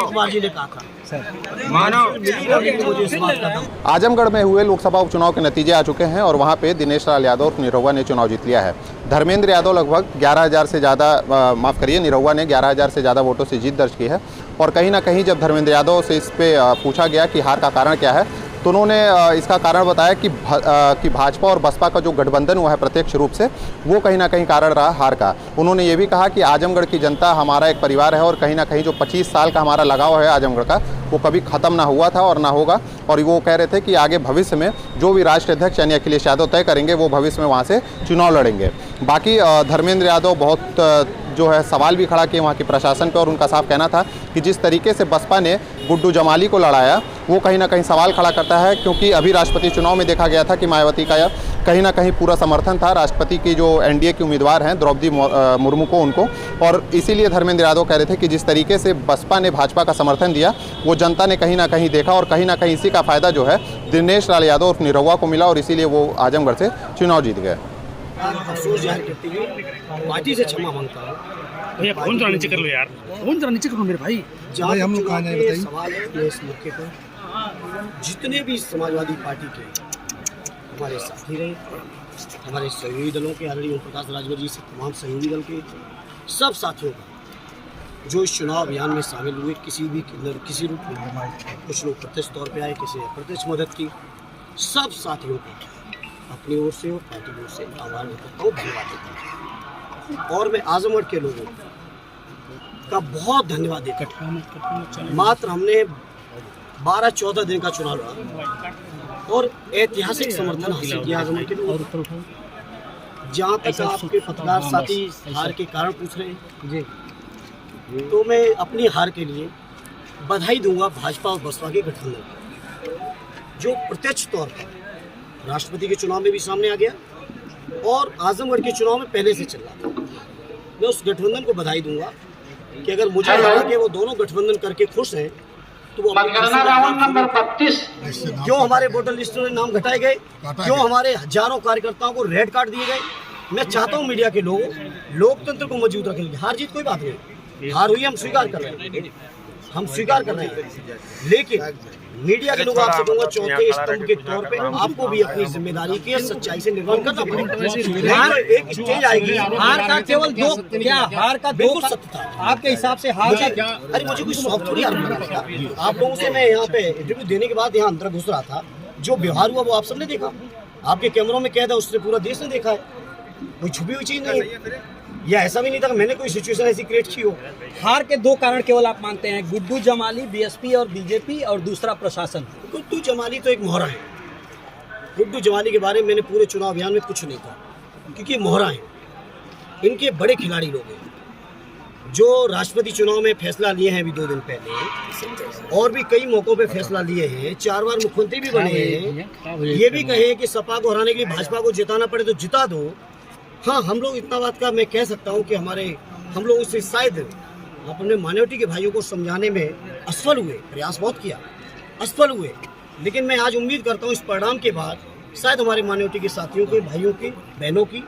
कुमार जी ने कहा था। आजमगढ़ में हुए लोकसभा उपचुनाव के नतीजे आ चुके हैं और वहां पे दिनेश लाल यादव और निरहुआ ने चुनाव जीत लिया है। धर्मेंद्र यादव लगभग 11,000 से ज़्यादा निरहुआ ने 11,000 से ज़्यादा वोटों से जीत दर्ज की है। और कहीं ना कहीं जब धर्मेंद्र यादव से इस पे पूछा गया कि हार का कारण क्या है, तो उन्होंने इसका कारण बताया कि भाजपा और बसपा का जो गठबंधन हुआ है प्रत्यक्ष रूप से, वो कहीं ना कहीं कारण रहा हार का। उन्होंने ये भी कहा कि आजमगढ़ की जनता हमारा एक परिवार है और कहीं ना कहीं जो 25 साल का हमारा लगाव है आजमगढ़ का, वो कभी ख़त्म ना हुआ था और ना होगा। और वो कह रहे थे कि आगे भविष्य में जो भी राष्ट्रीय अध्यक्ष यानी अखिलेश यादव तय करेंगे, वो भविष्य में वहाँ से चुनाव लड़ेंगे। बाकी धर्मेंद्र यादव बहुत जो है सवाल भी खड़ा किए वहाँ के प्रशासन पर, और उनका साफ कहना था कि जिस तरीके से बसपा ने गुड्डू जमाली को लड़ाया, वो कहीं ना कहीं सवाल खड़ा करता है, क्योंकि अभी राष्ट्रपति चुनाव में देखा गया था कि मायावती का कहीं ना कहीं पूरा समर्थन था राष्ट्रपति की जो एनडीए की उम्मीदवार हैं द्रौपदी मुर्मू को, उनको। और इसीलिए धर्मेंद्र यादव कह रहे थे कि जिस तरीके से बसपा ने भाजपा का समर्थन दिया, वो जनता ने कहीं ना कहीं देखा और कहीं ना कहीं इसी का फायदा जो है दिनेश लाल यादव और निरहुआ को मिला और इसीलिए वो आजमगढ़ से चुनाव जीत गए। अफसोस जाहिर करते हुए पार्टी से क्षमा मांगता हूँ। भैया फोन जरा नीचे कर लो यार, फोन जरा नीचे करो मेरे भाई। भाई हम लोग कहाँ जाए बताइए। सवाल है इस मौके पर जितने भी समाजवादी पार्टी के हमारे साथी रहे, हमारे सहयोगी दलों के आदरणीय ओम प्रकाश राजभर जी से तमाम सहयोगी दल के सब साथियों का जो इस चुनाव अभियान में शामिल हुए, किसी रूप में, कुछ लोग प्रत्यक्ष तौर पर आए, किसी ने अप्रत्यक्ष मदद की, सब साथियों को अपनी ओर से और पार्टी की ओर से आभार करता हूँ, धन्यवाद देता हूँ। और मैं आजमगढ़ के लोगों का बहुत धन्यवाद देता हूँ। मात्र हमने 12-14 दिन का चुनाव लड़ा और ऐतिहासिक समर्थन हासिल किया आजमगढ़ के लोगों। जहाँ तक आपके पत्रकार साथी हार के कारण पूछ रहे हैं, तो मैं अपनी हार के लिए बधाई दूंगा भाजपा और बसपा के गठबंधन को, जो प्रत्यक्ष तौर पर राष्ट्रपति के चुनाव में भी सामने आ गया और आजमगढ़ के चुनाव में पहले से चल रहा था। मैं उस गठबंधन को बधाई दूंगा कि अगर मुझे लगा कि वो दोनों गठबंधन करके खुश हैं, तो वो क्यों हमारे वोटर लिस्ट में नाम घटाए गए, क्यों हमारे हजारों कार्यकर्ताओं को रेड कार्ड दिए गए। मैं चाहता हूँ मीडिया के लोग लोकतंत्र को मजबूत रखेंगे। हार जीत कोई बात नहीं, हार हुई हम स्वीकार कर रहे हैं, हम स्वीकार कर रहे हैं, लेकिन मीडिया के लोग आपसे कहूँगा चौथे स्तंभ के तौर पे आपको भी अपनी जिम्मेदारी के सच्चाई से निर्वहन करना पड़ेगा। हार एक स्टेज आएगी, हार का केवल दो, क्या हार का दो सत्य था आपके हिसाब से हार का क्या? अरे मुझे कोई शौक थोड़ी आप लोगों से मैं यहाँ पे इंटरव्यू देने के बाद यहाँ अंदर घुस रहा था, जो व्यवहार हुआ वो आप सबने देखा, आपके कैमरों में कैद है, उससे पूरा देश ने देखा है, कोई छुपी हुई चीज नहीं है। या ऐसा भी नहीं था कि मैंने कोई सिचुएशन ऐसी क्रिएट की हो। हार के दो कारण केवल आप मानते हैं, गुड्डू जमाली बीएसपी और बीजेपी, और दूसरा प्रशासन। गुड्डू जमाली तो एक मोहरा है। गुड्डू जमाली के बारे में मैंने पूरे चुनाव अभियान में कुछ नहीं कहा, क्योंकि मोहरा है। इनके बड़े खिलाड़ी लोग हैं जो राष्ट्रपति चुनाव में फैसला लिए हैं अभी 2 दिन पहले, और भी कई मौकों पे फैसला लिए हैं, 4 बार मुख्यमंत्री भी बने हैं। ये भी कहे कि सपा को हराने के लिए भाजपा को जिताना पड़े तो जिता दो। हाँ, हम लोग इतना बात का मैं कह सकता हूँ कि हम लोग उससे शायद अपने माइनॉरिटी के भाइयों को समझाने में असफल हुए, प्रयास बहुत किया, असफल हुए। लेकिन मैं आज उम्मीद करता हूँ इस परिणाम के बाद शायद हमारे माइनॉरिटी के साथियों के, भाइयों की, बहनों की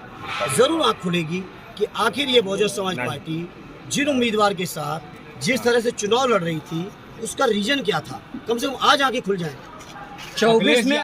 ज़रूर आँख खुलेगी कि आखिर ये बहुजन समाज पार्टी जिन उम्मीदवार के साथ जिस तरह से चुनाव लड़ रही थी, उसका रीजन क्या था। कम से कम आज आँखें खुल जाए। 24 में